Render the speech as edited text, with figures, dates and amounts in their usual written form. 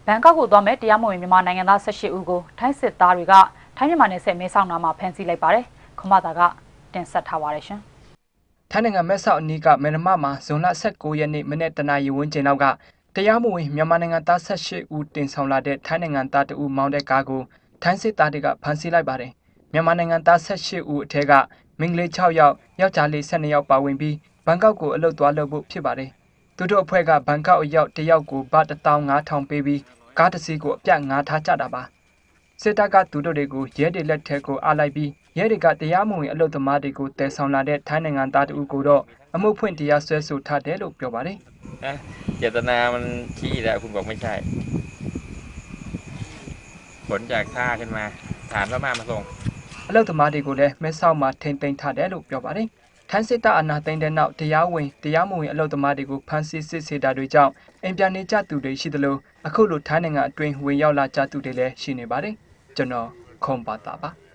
ဘန်ကောက်ကိုသွားမဲ့တရားမဝင်မြန်မာနိုင်ငံသား18ဦးကိုထိုင်းစစ်သားတွေကထိုင်းမြန်မာနယ်စပ်မဲဆောက်နာမှာဖမ်းဆီးလိုက်ပါတယ်။ခမတာကတင်ဆက်ထားပါတယ်ရှင်။ထိုင်းနိုင်ငံမဲဆောက်အနီးကမဲနမမှာဇွန်လ19ရက်နေ့မနေ့တနာရီဝန်းကျင်လောက်ကတရားမဝင်မြန်မာနိုင်ငံသား18ဦးတင်ဆောင်လာတဲ့ထိုင်းနိုင်ငံသား2ဦးမောင်းတဲ့ကားကိုထိုင်းစစ်သားတွေကဖမ်းဆီးလိုက်ပါတယ်။မြန်မာနိုင်ငံသား18ဦးအထက်ကမိန်းကလေး6ယောက်ယောက်ျားလေး12ယောက်ပါဝင်ပြီးဘန်ကောက်ကိုအလုပ်သွားလုပ်ဖို့ဖြစ်ပါတယ်။သူတို့အဖွဲ့ကဘန်ကောက်အရောက်တယောက်ကိုဘတ်15000ပေးပြီးကားတစ်စီးကိုအပြတ်ငါးထားကြတာပါ။စစ်တပ်ကသူတို့တွေကိုရဲတွေလက်ထက်ကိုအားလိုက်ပြီးရဲတွေကတရားမဝင်အလုပ်သမားတွေကိုတည်ဆောင်လာတဲ့ထိုင်းနိုင်ငံသား2ဦးကိုတော့အမှုဖွင့်တရားစွဲဆိုထားတယ်လို့ပြောပါတယ်။เจตนามันชี้แล้วคุณบอกไม่ใช่ผลจากท่าขึ้นมาฐานพม่ามาส่งအလုပ်သမားတွေကိုလည်းမဲဆောက်မှာထိန်သိမ်းထားတယ်လို့ပြောပါတယ်။ထိုင်းစစ်တပ်အာဏာသိမ်းတဲ့နောက်တရားမဝင်အလုပ်သမားတွေကိုဖမ်းဆီးစစ်ဆေးတာတွေကြောင့်အိမ်ပြန်နေကြသူတွေရှိသလိုအခုလိုထိုင်းနိုင်ငံအတွင်းဝင်ရောက်လာကြသူတွေလည်းရှိနေပါတယ်။ကျွန်တော်ခွန်ပါတာပါ။